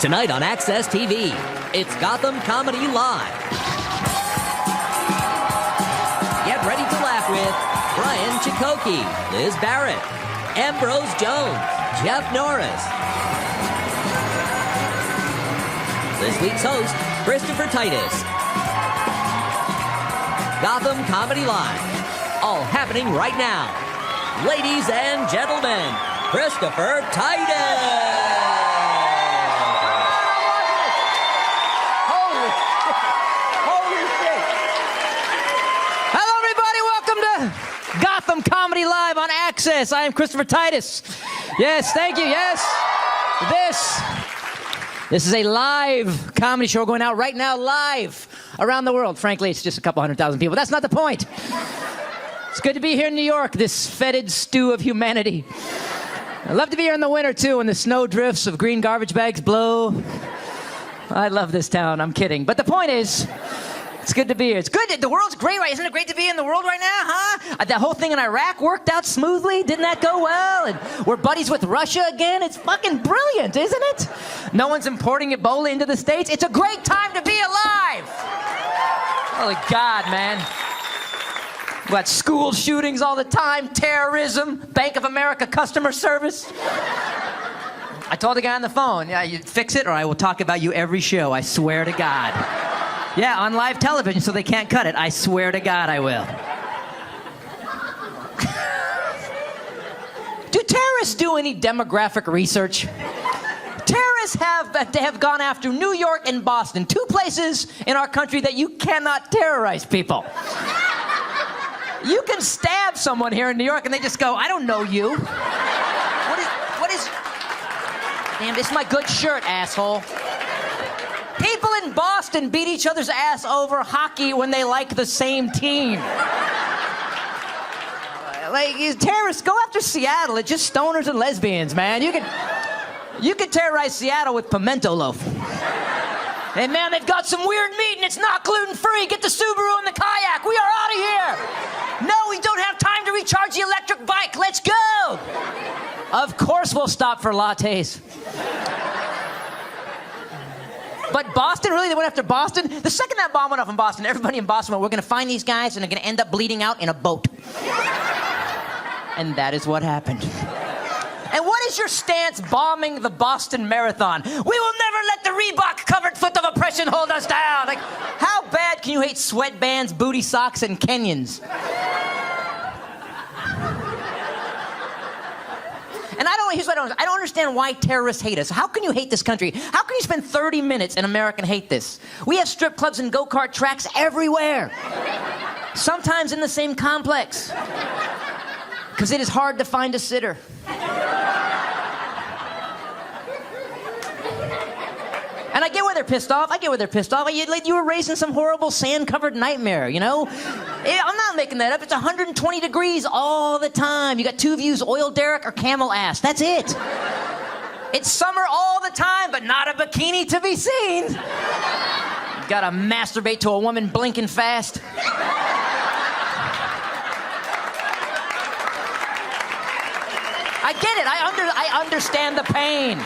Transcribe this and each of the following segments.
Tonight on Access TV, it's Gotham Comedy Live. Get ready to laugh with Brian Chakotay, Liz Barrett, Ambrose Jones, Jeff Norris. This week's host, Christopher Titus. Gotham Comedy Live, all happening right now. Ladies and gentlemen, Christopher Titus. Gotham Comedy Live on Access. I am Christopher Titus. Yes, thank you. Yes. This is a live comedy show going out right now live around the world. Frankly, it's just a couple 100,000 people. That's not the point. It's good to be here in New York, this fetid stew of humanity. I love to be here in the winter, too, when the snow drifts of green garbage bags blow. I love this town. I'm kidding. But the point is, it's good to be here. It's good. The world's great, right? Isn't it great to be in the world right now, huh? That whole thing in Iraq worked out smoothly. Didn't that go well? And we're buddies with Russia again. It's fucking brilliant, isn't it? No one's importing Ebola into the States. It's a great time to be alive. Holy God, man. We got school shootings all the time, terrorism, Bank of America customer service. I told the guy on the phone, yeah, you fix it or I will talk about you every show. I swear to God. Yeah, on live television, so they can't cut it. I swear to God I will. Do terrorists do any demographic research? Terrorists have gone after New York and Boston, two places in our country that you cannot terrorize people. You can stab someone here in New York and they just go, I don't know you. What is... Damn, this is my good shirt, asshole. People in Boston beat each other's ass over hockey when they like the same team. Like, terrorists go after Seattle. It's just stoners and lesbians, man. You could terrorize Seattle with pimento loaf. Hey, man, they've got some weird meat and it's not gluten-free. Get the Subaru and the kayak. We are out of here. No, we don't have time to recharge the electric bike. Let's go. Of course we'll stop for lattes. But Boston, really? They went after Boston? The second that bomb went off in Boston, everybody in Boston went, we're going to find these guys and they're going to end up bleeding out in a boat. And that is what happened. And what is your stance bombing the Boston Marathon? We will never let the Reebok-covered foot of oppression hold us down. Like, how bad can you hate sweatbands, booty socks, and Kenyans? And here's what I don't understand why terrorists hate us. How can you hate this country? How can you spend 30 minutes in America and hate this? We have strip clubs and go-kart tracks everywhere. Sometimes in the same complex. Because it is hard to find a sitter. And I get why they're pissed off. You were raised in some horrible sand-covered nightmare, you know? I'm not making that up. It's 120 degrees all the time. You got two views, oil derrick or camel ass. That's it. It's summer all the time, but not a bikini to be seen. You gotta masturbate to a woman blinking fast. I get it. I understand the pain.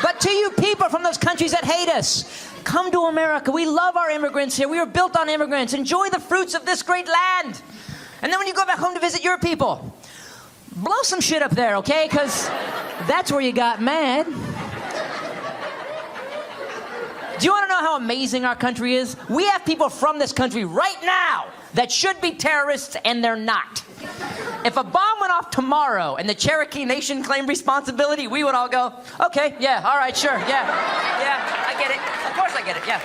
But to you people from those countries that hate us, come to America. We love our immigrants here. We were built on immigrants. Enjoy the fruits of this great land. And then when you go back home to visit your people, blow some shit up there, okay? Because that's where you got mad. Do you want to know how amazing our country is? We have people from this country right now that should be terrorists, and they're not. If a bomb went off tomorrow and the Cherokee Nation claimed responsibility, we would all go, okay, yeah, all right, sure, yeah, I get it. Of course I get it, yeah.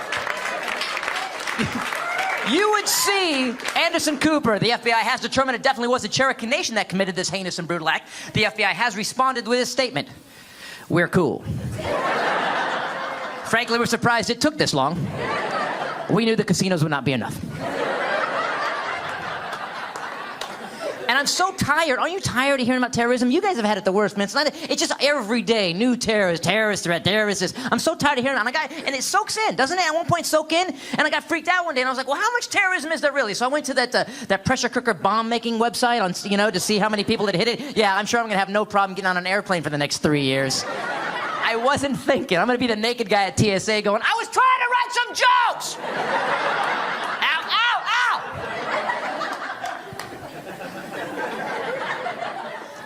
You would see Anderson Cooper. The FBI has determined it definitely was the Cherokee Nation that committed this heinous and brutal act. The FBI has responded with this statement. We're cool. Frankly, we're surprised it took this long. We knew the casinos would not be enough. And I'm so tired. Aren't you tired of hearing about terrorism? You guys have had it the worst, man. It's just every day, new terrorist threat, terrorist. I'm so tired of hearing it. And it soaks in, doesn't it? At one point, soak in. And I got freaked out one day, and I was like, well, how much terrorism is there really? So I went to that pressure cooker bomb-making website to see how many people had hit it. Yeah, I'm sure I'm going to have no problem getting on an airplane for the next 3 years. I wasn't thinking. I'm going to be the naked guy at TSA going, I was trying to write some jokes! Ow, ow, ow!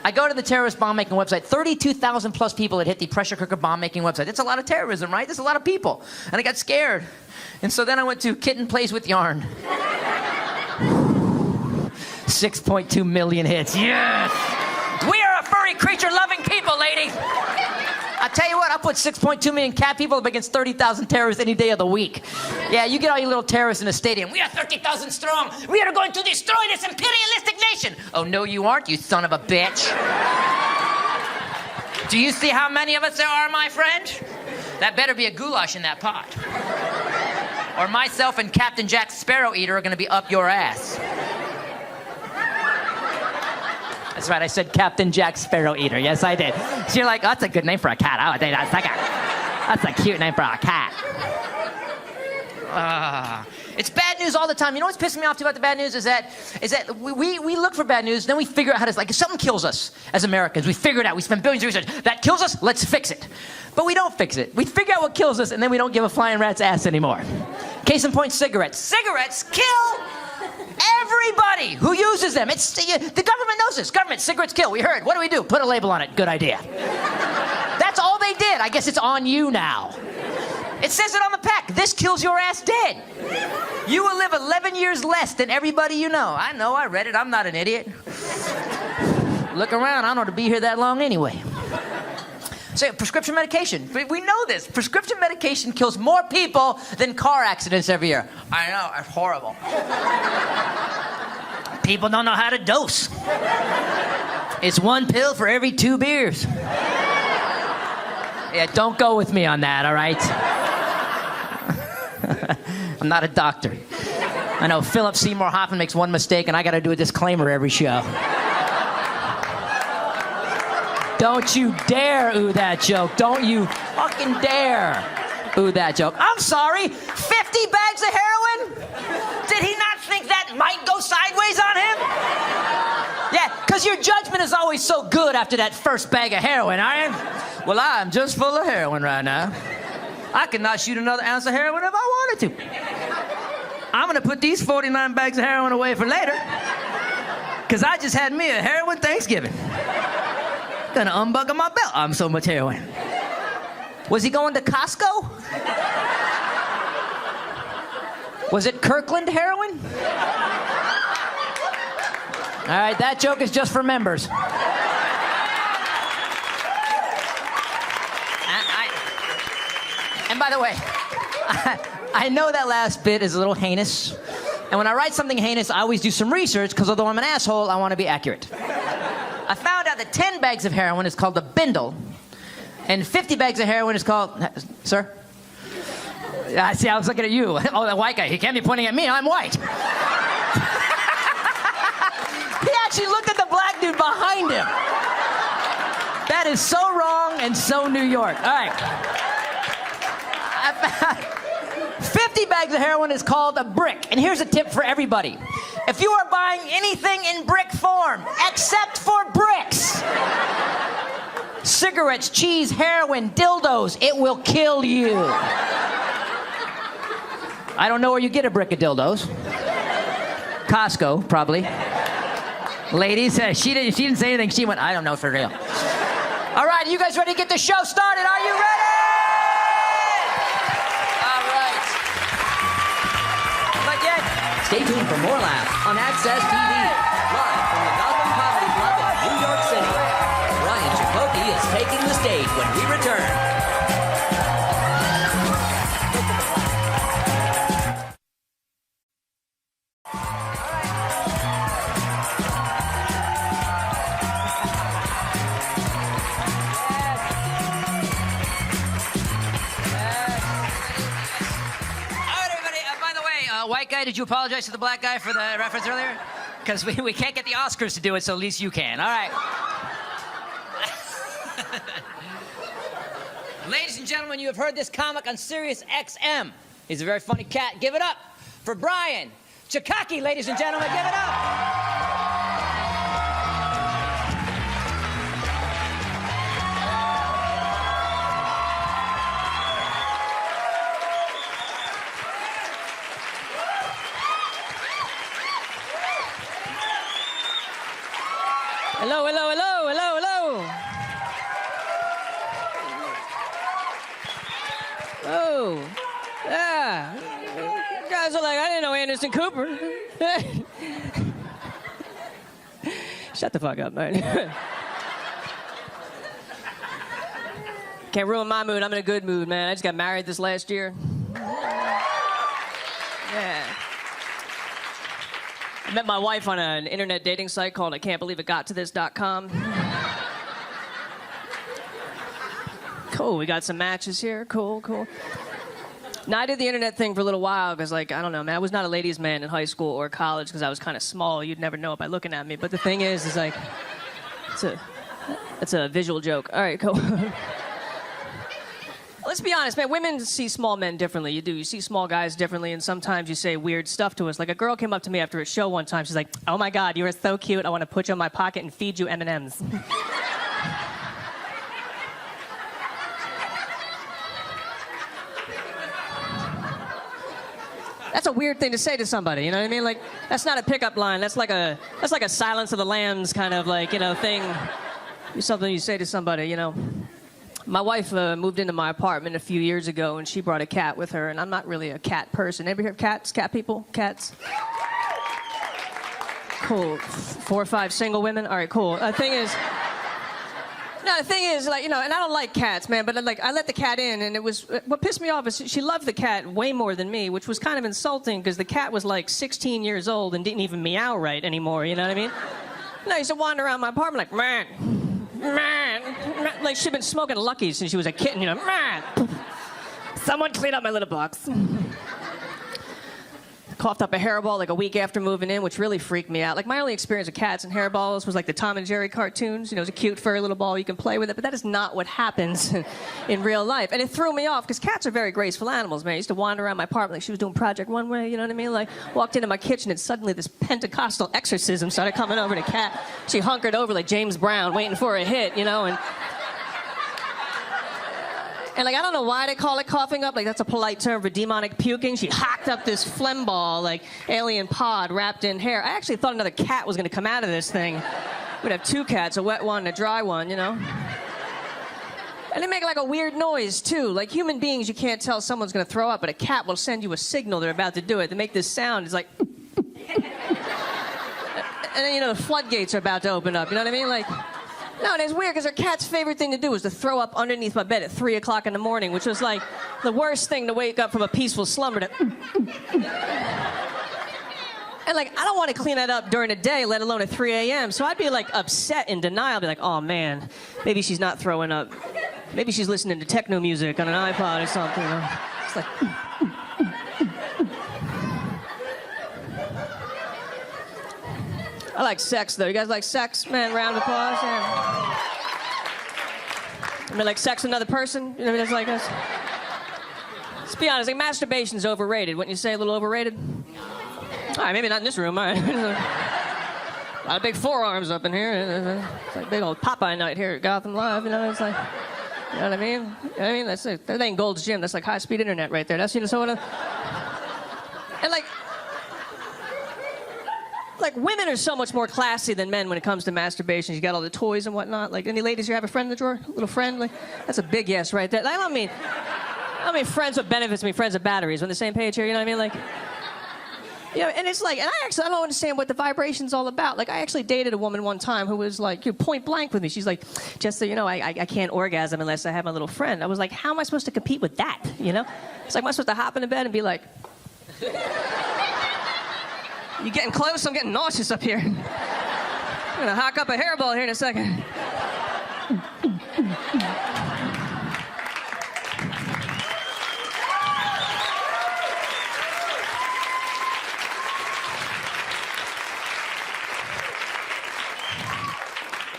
I go to the terrorist bomb-making website. 32,000 plus people had hit the pressure cooker bomb-making website. It's a lot of terrorism, right? There's a lot of people. And I got scared. And so then I went to Kitten Plays with Yarn. 6.2 million hits. Yes! We are a furry creature-loving people, lady! I tell you what, I'll put 6.2 million cat people up against 30,000 terrorists any day of the week. Yeah, you get all your little terrorists in a stadium. We are 30,000 strong. We are going to destroy this imperialistic nation. Oh, no, you aren't, you son of a bitch. Do you see how many of us there are, my friend? That better be a goulash in that pot. Or myself and Captain Jack Sparrow Eater are going to be up your ass. That's right, I said Captain Jack Sparrow Eater. Yes, I did. So you're like, oh, that's a good name for a cat. I think that's a cute name for a cat. It's bad news all the time. You know what's pissing me off too about the bad news is that we look for bad news, then we figure out how to, like, if something kills us as Americans, we figure it out. We spend billions of research. That kills us, let's fix it. But we don't fix it. We figure out what kills us, and then we don't give a flying rat's ass anymore. Case in point, cigarettes. Cigarettes kill everybody who uses them. The government knows this. Government, cigarettes kill. We heard. What do we do? Put a label on it. Good idea. That's all they did. I guess it's on you now. It says it on the pack. This kills your ass dead. You will live 11 years less than everybody you know. I know. I read it. I'm not an idiot. Look around. I don't know to be here that long anyway. So, prescription medication. We know this. Prescription medication kills more people than car accidents every year. I know, it's horrible. People don't know how to dose. It's one pill for every 2 beers. Yeah, don't go with me on that, all right? I'm not a doctor. I know Philip Seymour Hoffman makes one mistake, and I got to do a disclaimer every show. Don't you dare ooh that joke. Don't you fucking dare ooh that joke. I'm sorry, 50 bags of heroin? Did he not think that might go sideways on him? Yeah, because your judgment is always so good after that first bag of heroin, aren't you? Well, I'm just full of heroin right now. I could not shoot another ounce of heroin if I wanted to. I'm gonna put these 49 bags of heroin away for later, because I just had me a heroin Thanksgiving. Gonna unbuckle my belt. I'm so much heroin. Was he going to Costco? Was it Kirkland heroin? All right, that joke is just for members. And by the way, I know that last bit is a little heinous. And when I write something heinous, I always do some research, because although I'm an asshole, I want to be accurate. I found out that 10 bags of heroin is called a bindle, and 50 bags of heroin is called... Sir? See, I was looking at you. Oh, that white guy. He can't be pointing at me. I'm white. He actually looked at the black dude behind him. That is so wrong and so New York. All right. 50 bags of heroin is called a brick. And here's a tip for everybody. If you are buying anything in brick form, except for bricks, cigarettes, cheese, heroin, dildos, it will kill you. I don't know where you get a brick of dildos. Costco, probably. Ladies, she didn't say anything. She went, I don't know for real. All right, you guys ready to get the show started? Are you ready? Stay tuned for more laughs on Access TV. Live from the Gotham Comedy Club in New York City. Ryan Chakotay is taking the stage when we return. White guy, did you apologize to the black guy for the reference earlier? Because we can't get the Oscars to do it, so at least you can. All right. Ladies and gentlemen, you have heard this comic on Sirius XM. He's a very funny cat. Give it up for Brian Chakotay, ladies and gentlemen. Give it up. Hello, hello, hello, hello, hello. Oh, yeah. You guys are like, I didn't know Anderson Cooper. Shut the fuck up, man. Can't ruin my mood. I'm in a good mood, man. I just got married this last year. Yeah. I met my wife on an internet dating site called ICan'tBelieveItGotToThis.com. Cool, we got some matches here. Cool, cool. Now, I did the internet thing for a little while because, like, I don't know, man, I was not a ladies' man in high school or college because I was kind of small. You'd never know it by looking at me. But the thing is like, it's a visual joke. All right, cool. Let's be honest, man. Women see small men differently. You do. You see small guys differently, and sometimes you say weird stuff to us. Like a girl came up to me after a show one time. She's like, "Oh my God, you are so cute. I want to put you in my pocket and feed you M&Ms." That's a weird thing to say to somebody. You know what I mean? Like, that's not a pickup line. That's like a Silence of the Lambs kind of like, you know, thing. It's something you say to somebody. You know. My wife moved into my apartment a few years ago, and she brought a cat with her, and I'm not really a cat person. Ever hear of cats? Cat people? Cats? Cool. 4 or 5 single women? All right, cool. The thing is, like, you know, and I don't like cats, man, but like, I let the cat in, and it was, what pissed me off is she loved the cat way more than me, which was kind of insulting, because the cat was like 16 years old and didn't even meow right anymore, you know what I mean? And I used to wander around my apartment like, man. Like she'd been smoking Luckies since she was a kitten, you know. Someone clean up my litter box. Coughed up a hairball like a week after moving in, which really freaked me out. Like my only experience with cats and hairballs was like the Tom and Jerry cartoons. You know, it's a cute furry little ball, you can play with it, but that is not what happens in real life. And it threw me off because cats are very graceful animals, man. I used to wander around my apartment like she was doing Project One Way, you know what I mean? Like walked into my kitchen and suddenly this Pentecostal exorcism started coming over the cat. She hunkered over like James Brown, waiting for a hit, you know, and like, I don't know why they call it coughing up. Like, that's a polite term for demonic puking. She hacked up this phlegm ball, like alien pod wrapped in hair. I actually thought another cat was going to come out of this thing. We'd have 2 cats, a wet one and a dry one, you know? And they make like a weird noise, too. Like, human beings, you can't tell someone's going to throw up, but a cat will send you a signal they're about to do it. They make this sound. It's like... And then, you know, the floodgates are about to open up. You know what I mean? Like... No, and it's weird because her cat's favorite thing to do was to throw up underneath my bed at 3 o'clock in the morning, which was like the worst thing to wake up from a peaceful slumber to... And like, I don't want to clean that up during the day, let alone at 3 a.m. So I'd be like upset, in denial, I'd be like, oh man, maybe she's not throwing up. Maybe she's listening to techno music on an iPod or something. You know? It's like... I like sex, though. You guys like sex? Man, round of applause. Yeah. I mean, like sex with another person? You know, it's like this. Let's be honest, like masturbation's overrated. Wouldn't you say a little overrated? All right, maybe not in this room. All right. A lot of big forearms up in here. It's like big old Popeye night here at Gotham Live. You know, it's like, you know what I mean? You know what I mean? That's like, that ain't Gold's Gym. That's like high-speed internet right there. That's, you know, so... And like women are so much more classy than men when it comes to masturbation. You got all the toys and whatnot. Like, any ladies here have a friend in the drawer? A little friend? Like, that's a big yes right there. I don't mean friends with benefits, I mean friends with batteries. We're on the same page here, you know what I mean? Like, you know, and it's like, and I don't understand what the vibration's all about. Like, I actually dated a woman one time who was like, you know, point blank with me. She's like, just so you know, I can't orgasm unless I have my little friend. I was like, how am I supposed to compete with that, you know? It's like, am I supposed to hop into bed and be like... You getting close? I'm getting nauseous up here. I'm gonna hock up a hairball here in a second.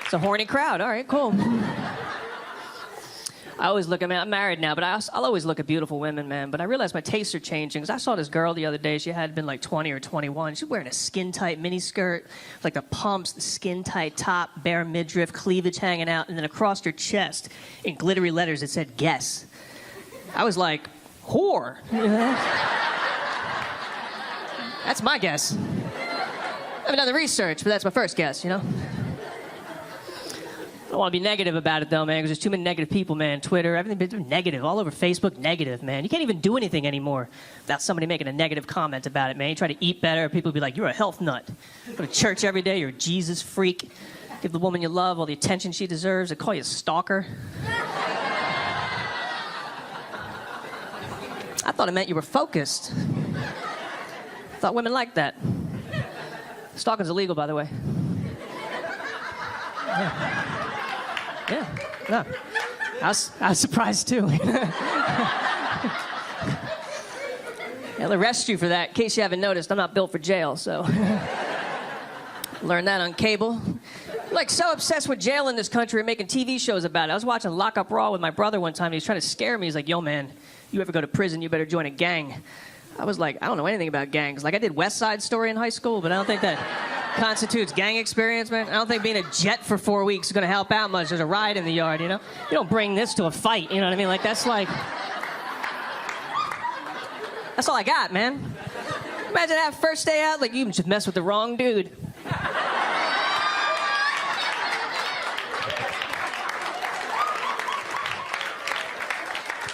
It's a horny crowd. All right, cool. I always look at, man, I'm married now, but I'll always look at beautiful women, man. But I realize my tastes are changing, because I saw this girl the other day. She had been like 20 or 21. She was wearing a skin-tight miniskirt, like the pumps, the skin-tight top, bare midriff, cleavage hanging out, and then across her chest, in glittery letters, it said, guess. I was like, whore. That's my guess. I haven't done the research, but that's my first guess, you know? I don't want to be negative about it, though, man, because there's too many negative people, man. Twitter, everything's negative. All over Facebook, negative, man. You can't even do anything anymore without somebody making a negative comment about it, man. You try to eat better, people will be like, you're a health nut. Go to church every day, you're a Jesus freak. Give the woman you love all the attention she deserves. They call you a stalker. I thought it meant you were focused. I thought women liked that. Stalking's illegal, by the way. Yeah. I was surprised, too. They'll arrest you for that. In case you haven't noticed, I'm not built for jail, so... Learned that on cable. Like, so obsessed with jail in this country and making TV shows about it. I was watching Lock Up Raw with my brother one time, and he was trying to scare me. He's like, yo, man, you ever go to prison, you better join a gang. I was like, I don't know anything about gangs. Like, I did West Side Story in high school, but I don't think that constitutes gang experience, man. I don't think being a jet for 4 weeks is going to help out much. There's a riot in the yard, you know? You don't bring this to a fight, you know what I mean? Like, that's all I got, man. Imagine that first day out, like, you just messed with the wrong dude.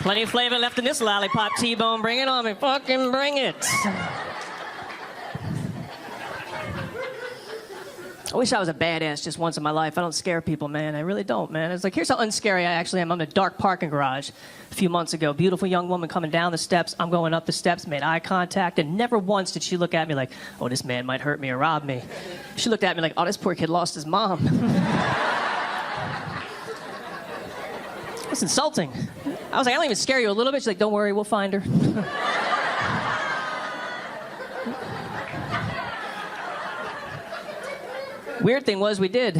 Plenty of flavor left in this lollipop, T-Bone. Bring it on me. Fucking bring it. I wish I was a badass just once in my life. I don't scare people, man. I really don't, man. It's like, here's how unscary I actually am. I'm in a dark parking garage a few months ago. Beautiful young woman coming down the steps. I'm going up the steps, made eye contact, and never once did she look at me like, oh, this man might hurt me or rob me. She looked at me like, oh, this poor kid lost his mom. That's insulting. I was like, I don't even scare you a little bit. She's like, don't worry, we'll find her. Weird thing was, we did.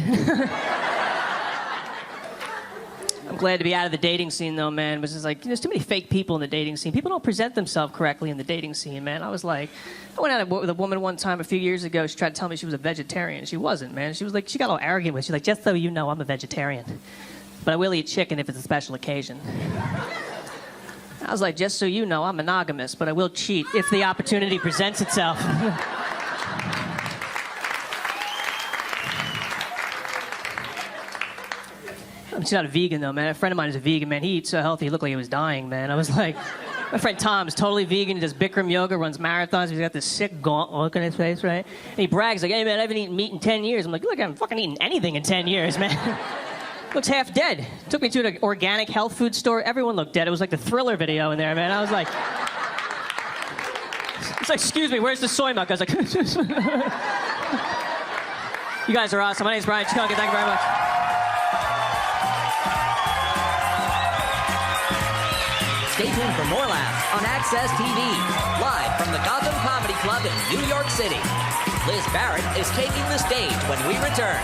I'm glad to be out of the dating scene, though, man. It was just like, there's too many fake people in the dating scene. People don't present themselves correctly in the dating scene, man. I was like, I went out with a woman one time a few years ago. She tried to tell me she was a vegetarian. She wasn't, man. She was like, she got all arrogant with it. She's like, just so you know, I'm a vegetarian. But I will eat chicken if it's a special occasion. I was like, just so you know, I'm monogamous, but I will cheat if the opportunity presents itself. She's not a vegan, though, man. A friend of mine is a vegan, man. He eats so healthy, he looked like he was dying, man. I was like, my friend Tom is totally vegan. He does Bikram yoga, runs marathons. He's got this sick gaunt look on his face, right? And he brags like, hey, man, I haven't eaten meat in 10 years. I'm like, look, I haven't fucking eaten anything in 10 years, man. Looks half dead. Took me to an organic health food store. Everyone looked dead. It was like the Thriller video in there, man. I was like... It's like, excuse me, where's the soy milk? I was like... You guys are awesome. My name's Brian Chunky. Thank you very much. Stay tuned for more laughs on Access TV, live from the Gotham Comedy Club in New York City. Liz Barrett is taking the stage when we return.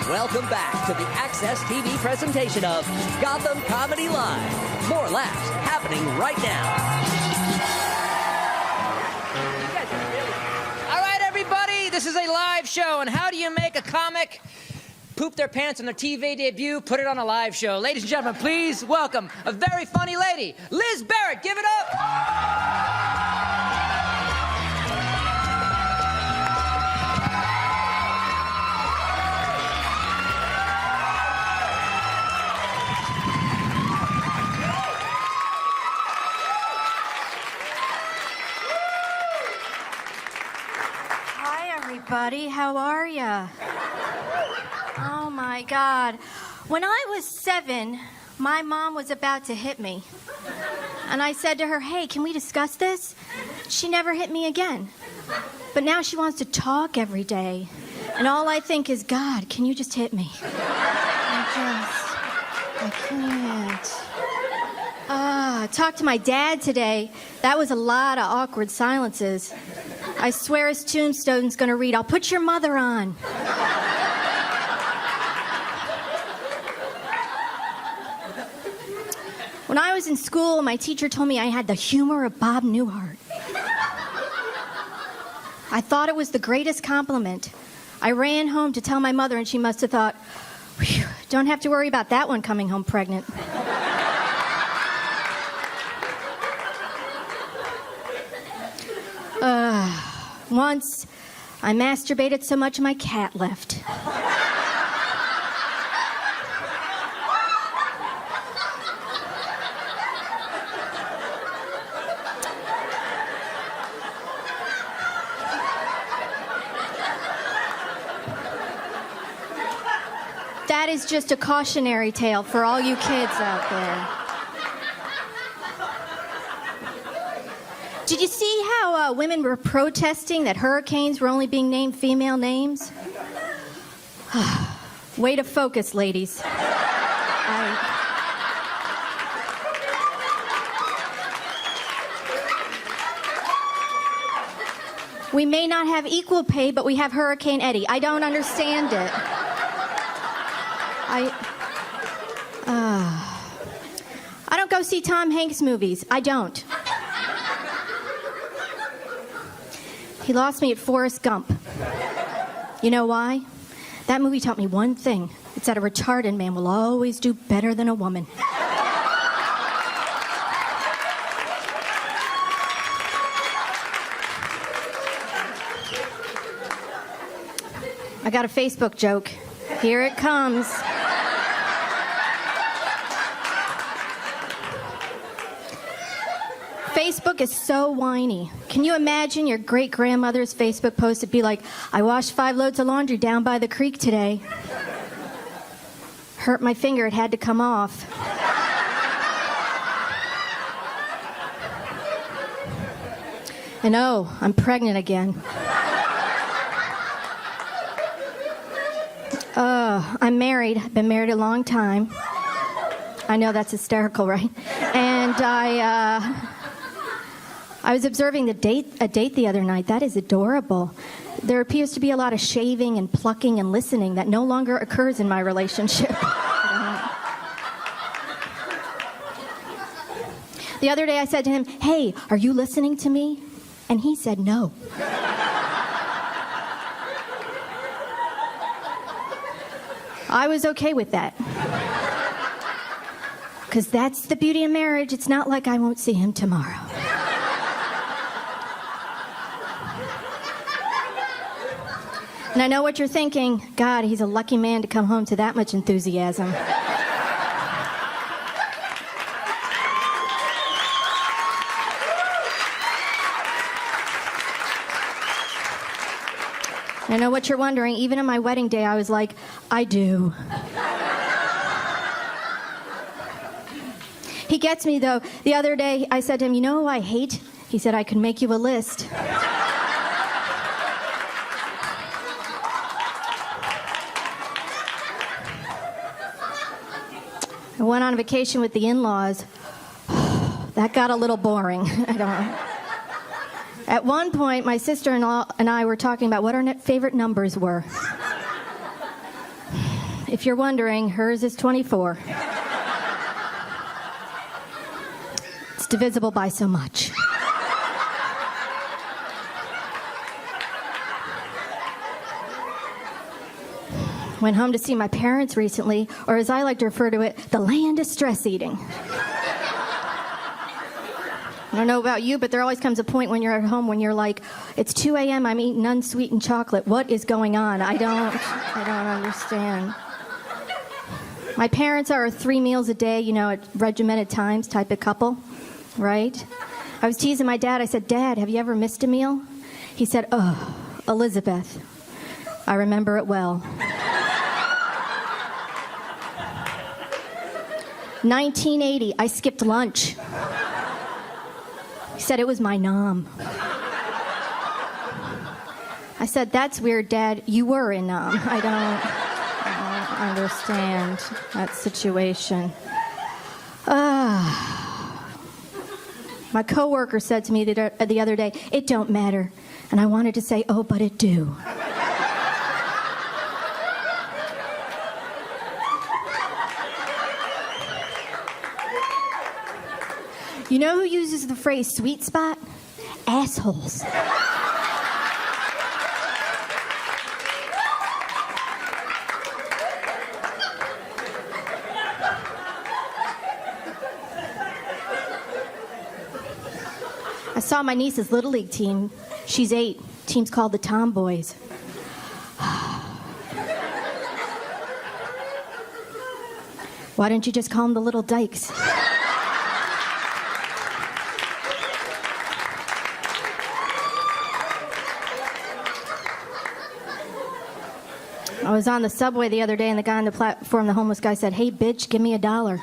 Welcome back to the Access TV presentation of Gotham Comedy Live. More laughs happening right now. All right, everybody, this is a live show, and how do you make a comic poop their pants on their TV debut, put it on a live show? Ladies and gentlemen, please welcome a very funny lady, Liz Barrett. Give it up. Buddy, how are ya? Oh my God. When I was 7, my mom was about to hit me. And I said to her, hey, can we discuss this? She never hit me again. But now she wants to talk every day. And all I think is, God, can you just hit me? I can't. I talked to my dad today. That was a lot of awkward silences. I swear his tombstone's gonna read, I'll put your mother on. When I was in school, my teacher told me I had the humor of Bob Newhart. I thought it was the greatest compliment. I ran home to tell my mother, and she must have thought, don't have to worry about that one coming home pregnant. Once, I masturbated so much my cat left. That is just a cautionary tale for all you kids out there. Did you see how women were protesting that hurricanes were only being named female names? Way to focus, ladies. We may not have equal pay, but we have Hurricane Eddie. I don't understand it. I don't go see Tom Hanks movies. I don't. He lost me at Forrest Gump. You know why? That movie taught me one thing. It's that a retarded man will always do better than a woman. I got a Facebook joke. Here it comes. Facebook is so whiny. Can you imagine your great-grandmother's Facebook post to be like, I washed 5 loads of laundry down by the creek today. Hurt my finger, it had to come off. And oh, I'm pregnant again. I'm married. I've been married a long time. I know that's hysterical, right? And I was observing a date the other night. That is adorable. There appears to be a lot of shaving and plucking and listening that no longer occurs in my relationship. The other day I said to him, hey, are you listening to me? And he said no. I was okay with that. Because that's the beauty of marriage. It's not like I won't see him tomorrow. And I know what you're thinking. God, he's a lucky man to come home to that much enthusiasm. I know what you're wondering. Even on my wedding day, I was like, I do. He gets me, though. The other day, I said to him, you know who I hate? He said, I could make you a list. I went on vacation with the in-laws. That got a little boring. I don't know. At one point, my sister-in-law and I were talking about what our favorite numbers were. If you're wondering, hers is 24. It's divisible by so much. Went home to see my parents recently, or as I like to refer to it, the land of stress eating. I don't know about you, but there always comes a point when you're at home when you're like, it's 2 a.m., I'm eating unsweetened chocolate. What is going on? I don't understand. My parents are 3 meals a day, you know, at regimented times type of couple, right? I was teasing my dad. I said, Dad, have you ever missed a meal? He said, oh, Elizabeth. I remember it well. 1980, I skipped lunch. He said it was my nom. I said, that's weird, Dad. You were in nom. I don't understand that situation. My coworker said to me the other day, it don't matter. And I wanted to say, oh, but it do. You know who uses the phrase sweet spot? Assholes. I saw my niece's Little League team. She's 8. Team's called the Tomboys. Why don't you just call them the Little Dykes? I was on the subway the other day, and the guy on the platform, the homeless guy, said, "Hey, bitch, give me $1."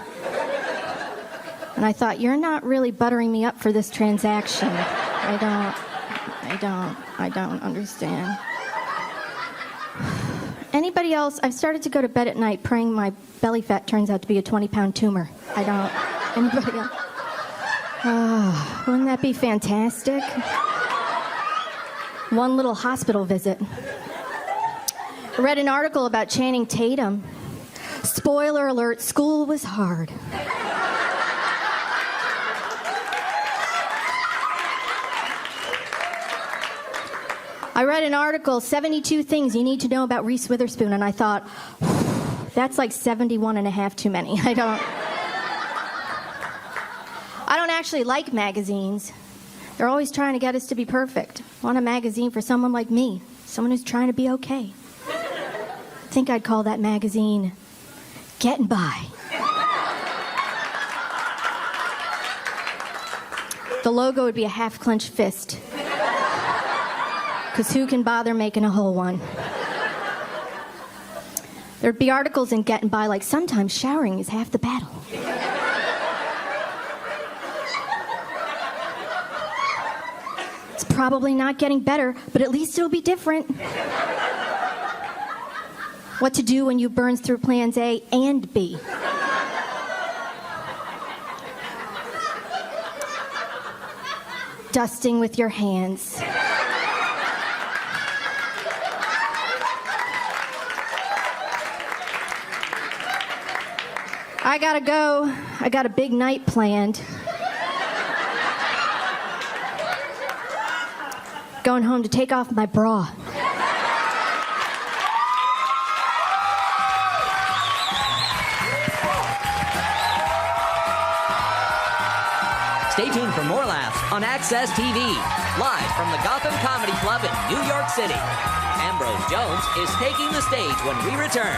And I thought, you're not really buttering me up for this transaction. I don't understand. Anybody else? I've started to go to bed at night praying my belly fat turns out to be a 20-pound tumor. Anybody else? Oh, wouldn't that be fantastic? One little hospital visit. I read an article about Channing Tatum. Spoiler alert, school was hard. I read an article, 72 things you need to know about Reese Witherspoon, and I thought, that's like 71 and a half too many. I don't actually like magazines. They're always trying to get us to be perfect. I want a magazine for someone like me, someone who's trying to be okay. I think I'd call that magazine Getting By. The logo would be a half-clenched fist. Because who can bother making a whole one? There'd be articles in Getting By like, sometimes showering is half the battle. It's probably not getting better, but at least it'll be different. What to do when you burns through plans A and B. Dusting with your hands. I gotta go. I got a big night planned. Going home to take off my bra. Stay tuned for more laughs on Access TV, live from the Gotham Comedy Club in New York City. Ambrose Jones is taking the stage when we return.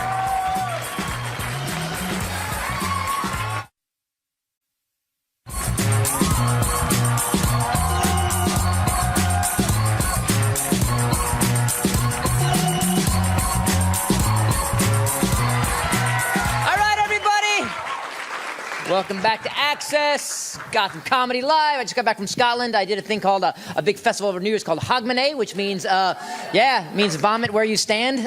Welcome back to Access, Gotham Comedy Live. I just got back from Scotland. I did a thing called a big festival over New Year's called Hogmanay, which means, means vomit where you stand.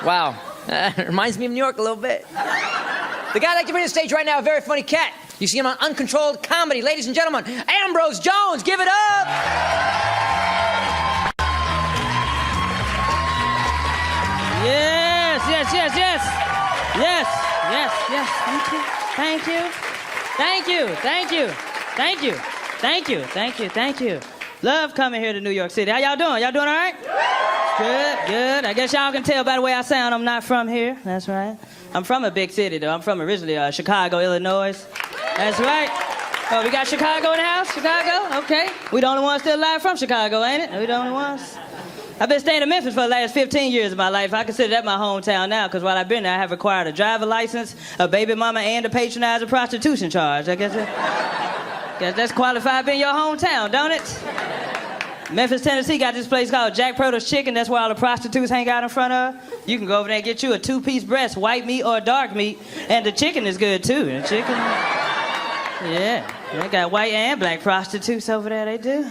Wow. It reminds me of New York a little bit. The guy I'd like to bring to the stage right now, a very funny cat. You see him on Uncontrolled Comedy. Ladies and gentlemen, Ambrose Jones, give it up! Yes. Thank you. Love coming here to New York City. How y'all doing? Y'all doing all right? Good. I guess y'all can tell by the way I sound I'm not from here. That's right. I'm from a big city, though. I'm from originally Chicago, Illinois. That's right. Oh, we got Chicago in the house? Chicago? Okay. We the only ones still alive from Chicago, ain't it? We the only ones? I've been staying in Memphis for the last 15 years of my life. I consider that my hometown now, because while I've been there, I have acquired a driver license, a baby mama, and a patronizing prostitution charge. I guess that's qualified being your hometown, don't it? Memphis, Tennessee got this place called Jack Proto's Chicken. That's where all the prostitutes hang out in front of. You can go over there and get you a 2-piece breast, white meat or dark meat, and the chicken is good, too. The chicken, yeah. They got white and black prostitutes over there, they do.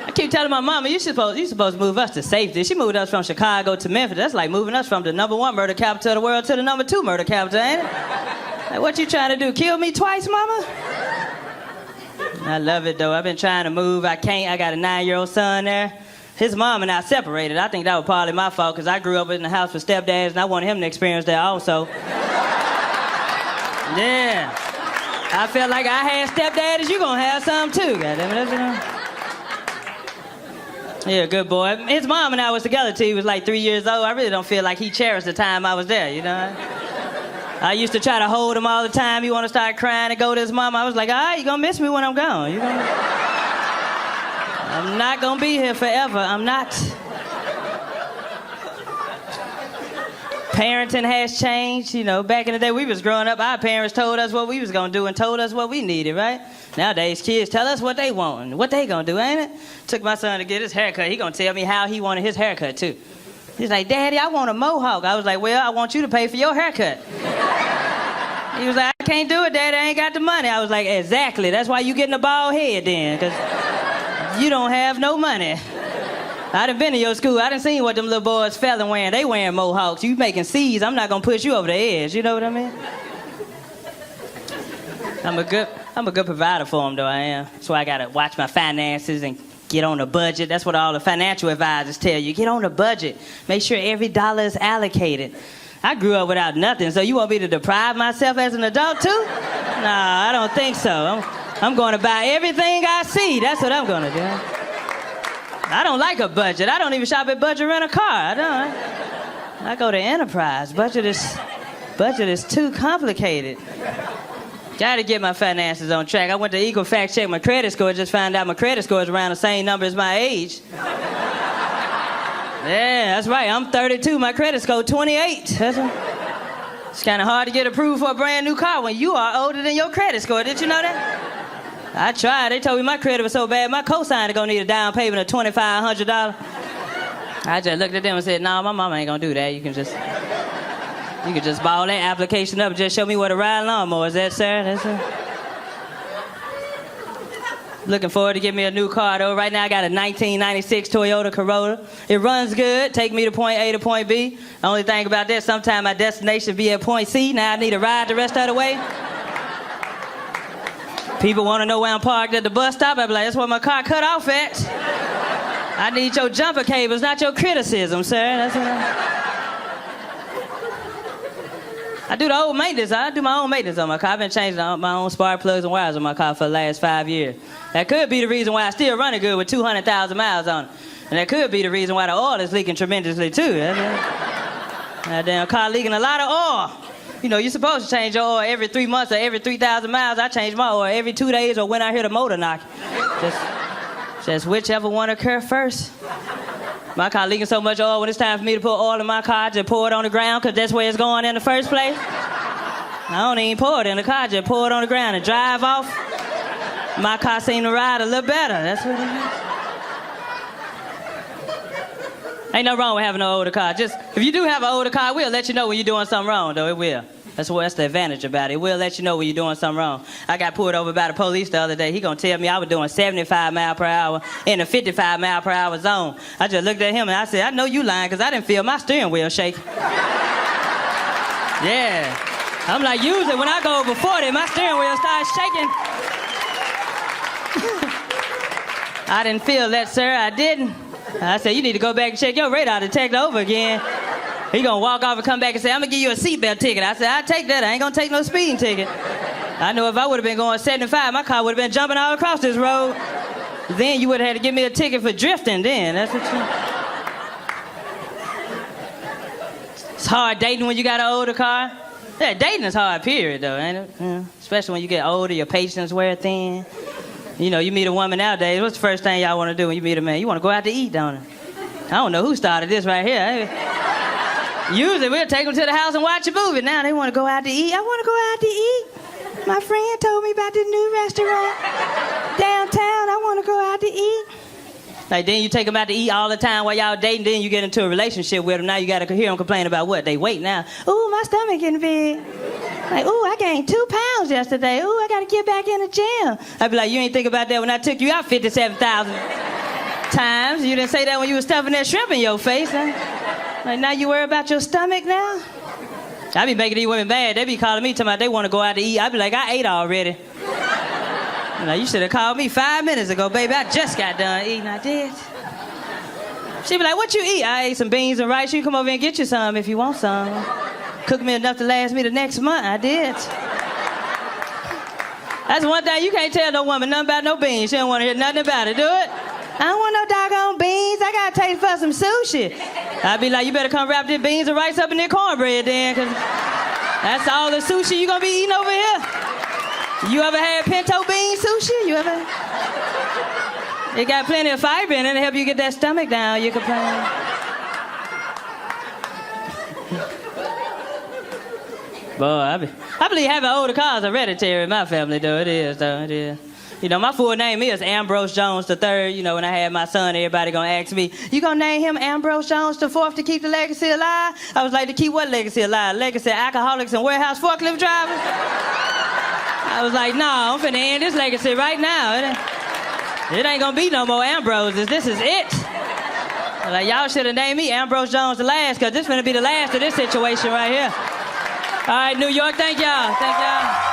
I keep telling my mama, you supposed to move us to safety. She moved us from Chicago to Memphis. That's like moving us from the #1 murder capital of the world to the #2 murder capital, ain't it? Like, what you trying to do, kill me twice, mama? I love it, though. I've been trying to move. I can't. I got a 9-year-old son there. His mom and I separated. I think that was partly my fault, because I grew up in the house with stepdads, and I wanted him to experience that also. Yeah. I felt like I had stepdaddies, you gonna have some too, goddammit. Yeah, good boy. His mom and I was together till he was like 3 years old. I really don't feel like he cherished the time I was there, you know? I used to try to hold him all the time. He want to start crying and go to his mom. I was like, all right, you gonna miss me when I'm gone. I'm not gonna be here forever. I'm not. Parenting has changed. You know, back in the day we was growing up, our parents told us what we was gonna do and told us what we needed, right? Nowadays, kids tell us what they want and what they gonna do, ain't it? Took my son to get his haircut. He gonna tell me how he wanted his haircut, too. He's like, Daddy, I want a mohawk. I was like, well, I want you to pay for your haircut. He was like, I can't do it, Daddy. I ain't got the money. I was like, exactly. That's why you getting a bald head then, because you don't have no money. I done been to your school. I done seen what them little boys fell and wearing. They wearing mohawks. You making C's. I'm not gonna push you over the edge. You know what I mean? I'm a good provider for them, though. I am. So I gotta watch my finances and get on a budget. That's what all the financial advisors tell you. Get on a budget. Make sure every dollar is allocated. I grew up without nothing, so you want me to deprive myself as an adult too? Nah, I don't think so. I'm going to buy everything I see. That's what I'm going to do. I don't like a budget. I don't even shop at Budget Rent a Car. I don't. I go to Enterprise. Budget is too complicated. Gotta get my finances on track. I went to Equifax, checked my credit score, just found out my credit score is around the same number as my age. Yeah, that's right. I'm 32. My credit score 28. It's kind of hard to get approved for a brand new car when you are older than your credit score. Did you know that? I tried. They told me my credit was so bad, my cosigner gonna need a down payment of $2,500. I just looked at them and said, no, my mama ain't gonna do that. You can just ball that application up and just show me where the ride lawnmower is at, sir. That's it. Looking forward to get me a new car, though. Right now, I got a 1996 Toyota Corolla. It runs good, take me to point A to point B. The only thing about that, sometimes my destination be at point C. Now I need a ride the rest of the way. People want to know where I'm parked at the bus stop. I be like, that's where my car cut off at. I need your jumper cables, not your criticism, sir. That's what I do the old maintenance. I do my own maintenance on my car. I've been changing my own spark plugs and wires on my car for the last 5 years. That could be the reason why I still running good with 200,000 miles on it. And that could be the reason why the oil is leaking tremendously, too. That damn car leaking a lot of oil. You know, you're supposed to change your oil every 3 months or every 3,000 miles. I change my oil every 2 days or when I hear the motor knock. Just whichever one occur first. My car leaking so much oil, when it's time for me to put oil in my car, I just pour it on the ground because that's where it's going in the first place. I don't even pour it in the car, I just pour it on the ground and drive off. My car seemed to ride a little better. That's what it is. Ain't no wrong with having an older car. Just, if you do have an older car, we'll let you know when you're doing something wrong, though. It will. That's the advantage about it. It will let you know when you're doing something wrong. I got pulled over by the police the other day. He gonna tell me I was doing 75 miles per hour in a 55 mile per hour zone. I just looked at him and I said, I know you lying because I didn't feel my steering wheel shake. Yeah. I'm like, usually when I go over 40, my steering wheel starts shaking. I didn't feel that, sir. I didn't. I said, you need to go back and check your radar detector over again. He gonna walk off and come back and say, I'm gonna give you a seatbelt ticket. I said, I'll take that. I ain't gonna take no speeding ticket. I know if I would have been going 75, my car would have been jumping all across this road. Then you would have had to give me a ticket for drifting then. That's what you... It's hard dating when you got an older car. Yeah, dating is hard, period, though, ain't it? Yeah. Especially when you get older, your patience wear thin. You know, you meet a woman nowadays, what's the first thing y'all want to do when you meet a man? You want to go out to eat, don't you? I don't know who started this right here. Usually we'll take them to the house and watch a movie. Now they want to go out to eat. I want to go out to eat. My friend told me about this new restaurant downtown. I want to go out to eat. Like, then you take them out to eat all the time while y'all dating. Then you get into a relationship with them. Now you got to hear them complain about what? They weight now. Ooh, my stomach getting big. Like, ooh, I gained 2 pounds yesterday. Ooh, I got to get back in the gym. I'd be like, you ain't think about that when I took you out 57,000 times. You didn't say that when you was stuffing that shrimp in your face, huh? Like, now you worry about your stomach now? I be making these women mad. They be calling me, talking about they want to go out to eat. I be like, I ate already. Like, you should have called me 5 minutes ago, baby. I just got done eating. I did. She be like, what you eat? I ate some beans and rice. You can come over and get you some if you want some. Cook me enough to last me the next month. I did. That's one thing you can't tell no woman nothing about no beans. She don't want to hear nothing about it. Do it. I don't want no doggone beans. I got to taste for some sushi. I'd be like, you better come wrap these beans and rice up in their cornbread then, because That's all the sushi you gonna be eating over here? You ever had pinto bean sushi? You ever? It got plenty of fiber in it to help you get that stomach down. You can plan. Boy, I believe having older cars hereditary in my family, though. It is. You know, my full name is Ambrose Jones III. You know, when I had my son, everybody gonna ask me, you gonna name him Ambrose Jones IV to keep the legacy alive? I was like, to keep what legacy alive? Legacy of alcoholics and warehouse forklift drivers? I was like, no, I'm finna end this legacy right now. It ain't gonna be no more Ambroses. This is it. Like, y'all should have named me Ambrose Jones the last, because this finna be the last of this situation right here. All right, New York, thank y'all. Thank y'all.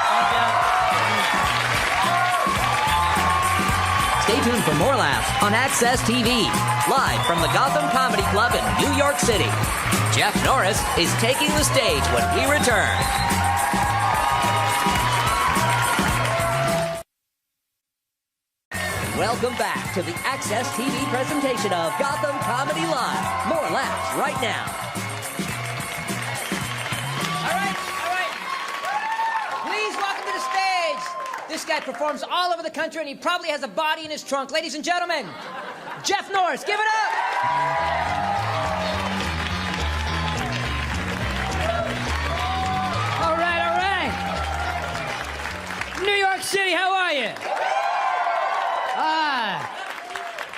Stay tuned for more laughs on Access TV, live from the Gotham Comedy Club in New York City. Jeff Norris is taking the stage when we return. Welcome back to the Access TV presentation of Gotham Comedy Live. More laughs right now. All right. Please welcome to the stage. This guy performs all over the country, and he probably has a body in his trunk. Ladies and gentlemen, Jeff Norris, give it up. All right. New York City, how are you?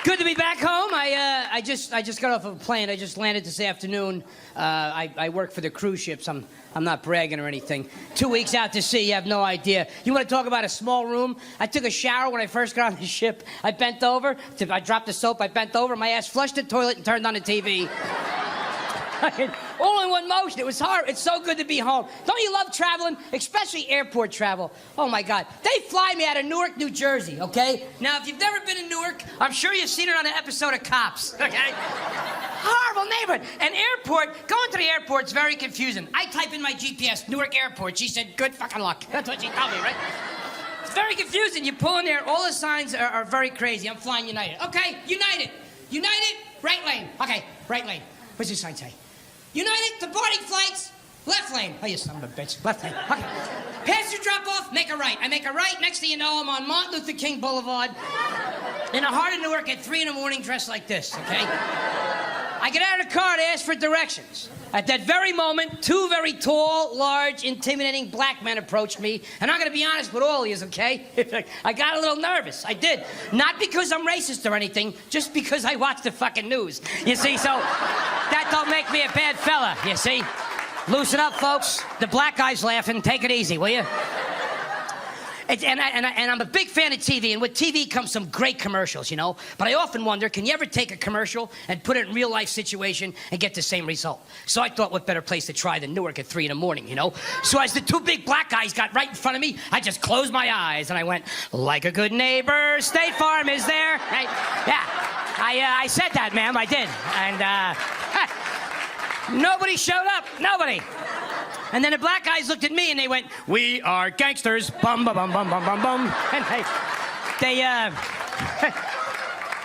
Good to be back home. I just got off of a plane. I just landed this afternoon. I work for the cruise ships. I'm not bragging or anything. 2 weeks out to sea, you have no idea. You want to talk about a small room? I took a shower when I first got on the ship. I bent over. I dropped the soap. I bent over. My ass flushed the toilet and turned on the TV. All in one motion. It was hard. It's so good to be home. Don't you love traveling? Especially airport travel. Oh, my God. They fly me out of Newark, New Jersey, okay? Now, if you've never been in Newark, I'm sure you've seen it on an episode of Cops, okay? Horrible neighborhood. And going to the airport's very confusing. I type in my GPS, Newark Airport. She said, good fucking luck. That's what she told me, right? It's very confusing. You pull in there, all the signs are very crazy. I'm flying United. Okay, United, right lane. Okay, right lane. What's this sign say? United, departing flights, left lane. Oh, you son of a bitch. Left lane. Okay. Passenger drop off, make a right. I make a right. Next thing you know, I'm on Martin Luther King Boulevard in the heart of Newark at 3 a.m. dressed like this, okay? I get out of the car to ask for directions. At that very moment, 2 very tall, large, intimidating black men approached me. And I'm going to be honest with all of you, okay? I got a little nervous. I did. Not because I'm racist or anything, just because I watch the fucking news. You see, so that don't make me a bad fella, you see? Loosen up, folks. The black guy's laughing. Take it easy, will you? And I'm a big fan of TV, and with TV comes some great commercials, you know? But I often wonder, can you ever take a commercial and put it in a real-life situation and get the same result? So I thought, what better place to try than Newark at 3 a.m, you know? So as the 2 big black guys got right in front of me, I just closed my eyes, and I went, like a good neighbor, State Farm is there. Right? Yeah, I said that, ma'am, I did. And nobody showed up, nobody. And then the black guys looked at me and they went, we are gangsters, bum, bum, bum, bum, bum, bum, bum. And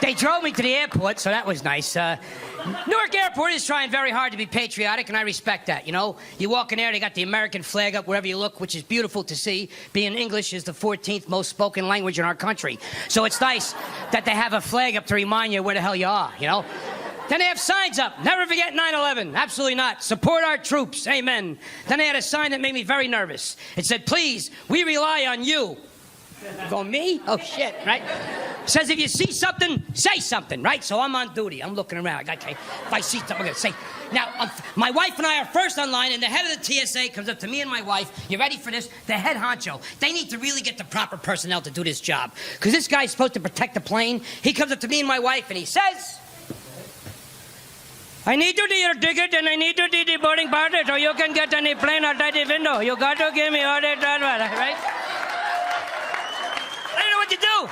they drove me to the airport, so that was nice. Newark Airport is trying very hard to be patriotic, and I respect that, you know? You walk in there, they got the American flag up wherever you look, which is beautiful to see. Being English is the 14th most spoken language in our country. So it's nice that they have a flag up to remind you where the hell you are, you know? Then they have signs up. Never forget 9/11. Absolutely not. Support our troops. Amen. Then they had a sign that made me very nervous. It said, please, we rely on you. Go, me? Oh, shit, right? Says if you see something, say something, right? So I'm on duty. I'm looking around. Okay, if I see something, I'm going to say. Now, my wife and I are first on line, and the head of the TSA comes up to me and my wife. You ready for this? The head honcho. They need to really get the proper personnel to do this job. Because this guy's supposed to protect the plane. He comes up to me and my wife, and he says, I need to do your ticket and I need to do the boarding pass so you can get on the plane outside the window. You got to give me all that, right? I don't know what to do.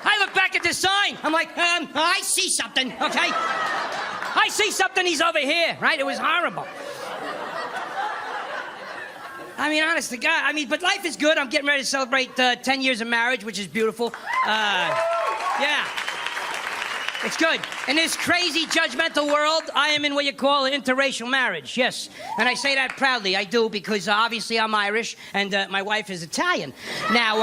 I look back at the sign. I'm like, I see something, okay? I see something, he's over here, right? It was horrible. I mean, honest to God, but life is good. I'm getting ready to celebrate 10 years of marriage, which is beautiful. Yeah. It's good. In this crazy, judgmental world, I am in what you call an interracial marriage, yes. And I say that proudly. I do, because obviously I'm Irish, and my wife is Italian. Now,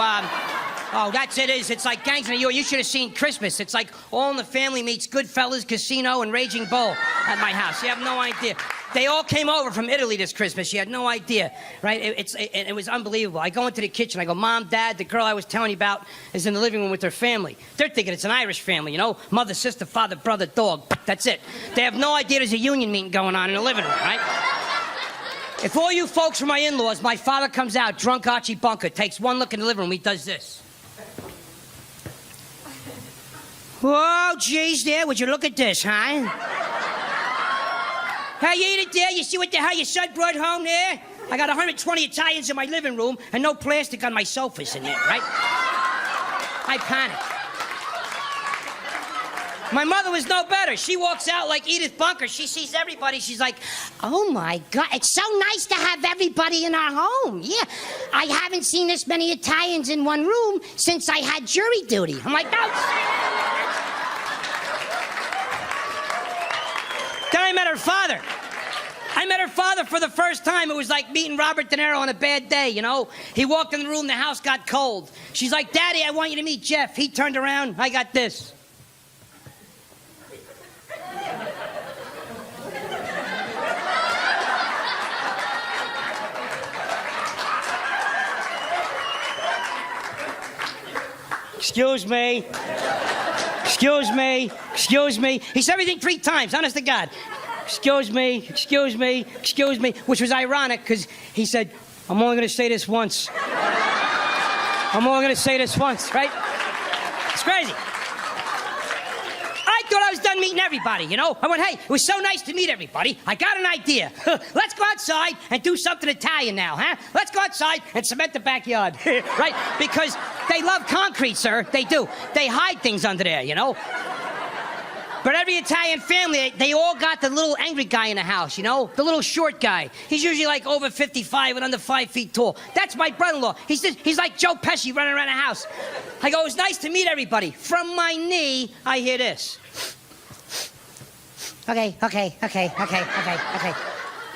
oh, that's it is. It's like Gangs of New York. You should have seen Christmas. It's like All in the Family meets Goodfellas, Casino, and Raging Bull at my house. You have no idea. They all came over from Italy this Christmas. You had no idea, right? It was unbelievable. I go into the kitchen. I go, Mom, Dad, the girl I was telling you about is in the living room with her family. They're thinking it's an Irish family, you know? Mother, sister, father, brother, dog. That's it. They have no idea there's a union meeting going on in the living room, right? If all you folks were my in-laws, my father comes out, drunk Archie Bunker, takes one look in the living room, he does this. Whoa, geez, there, would you look at this, huh? How you eat it there? You see what the hell your son brought home there? I got 120 Italians in my living room and no plastic on my sofas in there, right? I panicked. My mother was no better. She walks out like Edith Bunker. She sees everybody. She's like, oh, my God. It's so nice to have everybody in our home. Yeah. I haven't seen this many Italians in one room since I had jury duty. I'm like, no. Then I met her father. I met her father for the first time. It was like meeting Robert De Niro on a bad day, you know? He walked in the room, the house got cold. She's like, Daddy, I want you to meet Jeff. He turned around, I got this. Excuse me. Excuse me. Excuse me. He said everything 3 times, honest to God. Excuse me. Excuse me. Excuse me. Which was ironic, because he said, I'm only going to say this once. I'm only going to say this once, right? It's crazy. I thought I was done meeting everybody, you know? I went, hey, it was so nice to meet everybody. I got an idea. Let's go outside and do something Italian now, huh? Let's go outside and cement the backyard, right? Because they love concrete, sir. They do. They hide things under there, you know? But every Italian family, they all got the little angry guy in the house, you know? The little short guy. He's usually like over 55 and under 5 feet tall. That's my brother-in-law. He's like Joe Pesci running around the house. I go, it was nice to meet everybody. From my knee, I hear this. Okay.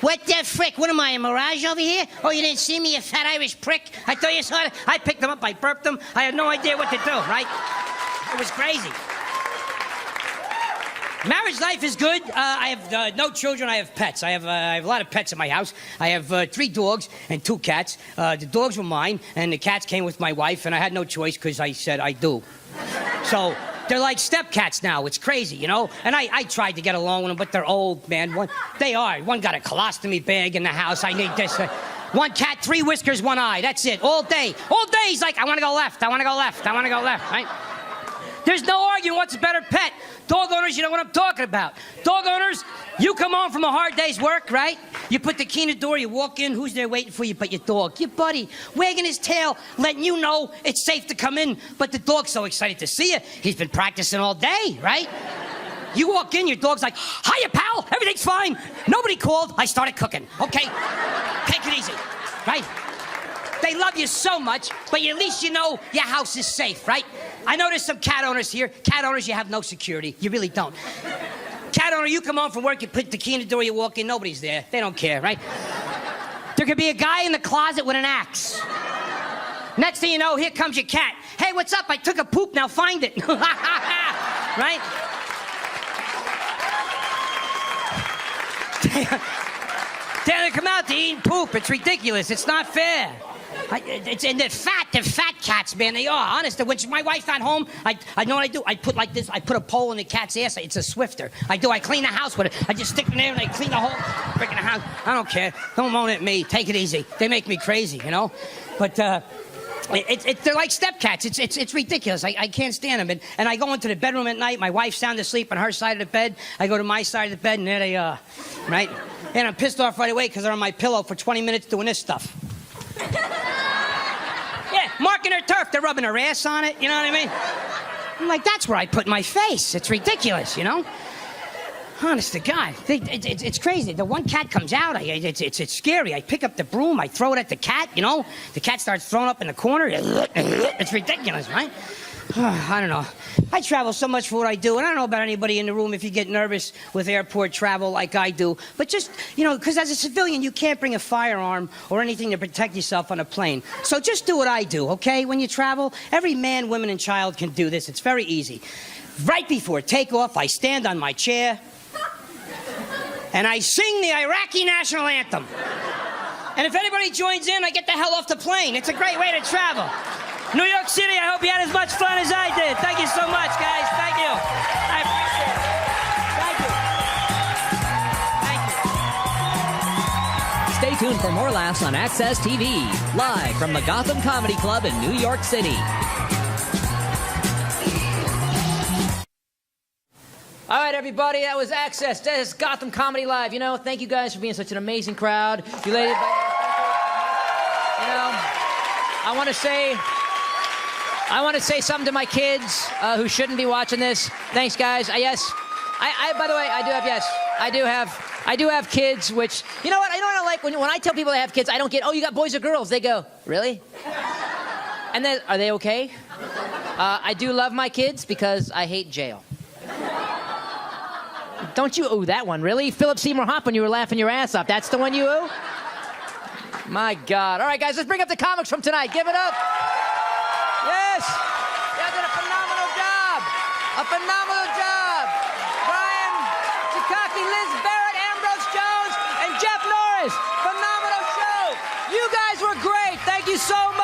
What the frick? What am I, a mirage over here? Oh, you didn't see me, you fat Irish prick? I thought you saw it. I picked them up, I burped them. I had no idea what to do, right? It was crazy. Marriage life is good. I have no children. I have pets. I have a lot of pets in my house. I have 3 dogs and 2 cats. The dogs were mine, and the cats came with my wife, and I had no choice because I said I do. So they're like step cats now. It's crazy, you know? And I tried to get along with them, but they're old, man. One got a colostomy bag in the house. I need this. One cat, 3 whiskers, 1 eye. That's it. All day. All day he's like, I want to go left. I want to go left. I want to go left, right? There's no arguing what's a better pet. Dog owners, you know what I'm talking about. Dog owners, you come home from a hard day's work, right? You put the key in the door, you walk in, who's there waiting for you but your dog? Your buddy, wagging his tail, letting you know it's safe to come in, but the dog's so excited to see you. He's been practicing all day, right? You walk in, your dog's like, hiya, pal, everything's fine. Nobody called, I started cooking. Okay, take it easy, right? They love you so much, but at least you know your house is safe, right? I know there's some cat owners here. Cat owners, you have no security. You really don't. Cat owner, you come home from work, you put the key in the door, you walk in, nobody's there. They don't care, right? There could be a guy in the closet with an axe. Next thing you know, here comes your cat. Hey, what's up? I took a poop, now find it. Right? They come out to eat and poop. It's ridiculous. It's not fair. And they're fat cats, man. They are, honest. When my wife's not home, I know what I do. I put like this. I put a pole in the cat's ass. It's a Swifter. I clean the house with it. I just stick it in there and I clean the whole freaking house. I don't care. Don't moan at me. Take it easy. They make me crazy, you know? But, they're like step cats. It's ridiculous. I can't stand them. And I go into the bedroom at night. My wife's sound asleep on her side of the bed. I go to my side of the bed, and there they are, right? And I'm pissed off right away because they're on my pillow for 20 minutes doing this stuff. Yeah, marking their turf. They're rubbing their ass on it. You know what I mean? I'm like, that's where I put my face. It's ridiculous, you know? Honest to God, it's crazy. The one cat comes out, it's scary. I pick up the broom, I throw it at the cat, you know? The cat starts throwing up in the corner. It's ridiculous, right? I don't know. I travel so much for what I do, and I don't know about anybody in the room if you get nervous with airport travel like I do. But just, because as a civilian, you can't bring a firearm or anything to protect yourself on a plane. So just do what I do, okay? When you travel, every man, woman, and child can do this. It's very easy. Right before takeoff, I stand on my chair, and I sing the Iraqi national anthem. And if anybody joins in, I get the hell off the plane. It's a great way to travel. New York City, I hope you had as much fun as I did. Thank you so much, guys. Thank you. I appreciate it. Thank you. Stay tuned for more laughs on Access TV, live from the Gotham Comedy Club in New York City. All right, everybody, that was Access. That is Gotham Comedy Live. Thank you guys for being such an amazing crowd. You ladies, I want to say something to my kids who shouldn't be watching this. Thanks, guys. Yes. By the way, I do have kids, which, you know what I like? When I tell people I have kids, I don't get, oh, you got boys or girls? They go, really? And then, are they okay? I do love my kids because I hate jail. Don't you ooh that one, really? Philip Seymour Hoffman, you were laughing your ass off. That's the one you ooh? My God. All right, guys, let's bring up the comics from tonight. Give it up. Yes. You guys did a phenomenal job. A phenomenal job. Brian Zukaki, Liz Barrett, Ambrose Jones, and Jeff Norris. Phenomenal show. You guys were great. Thank you so much.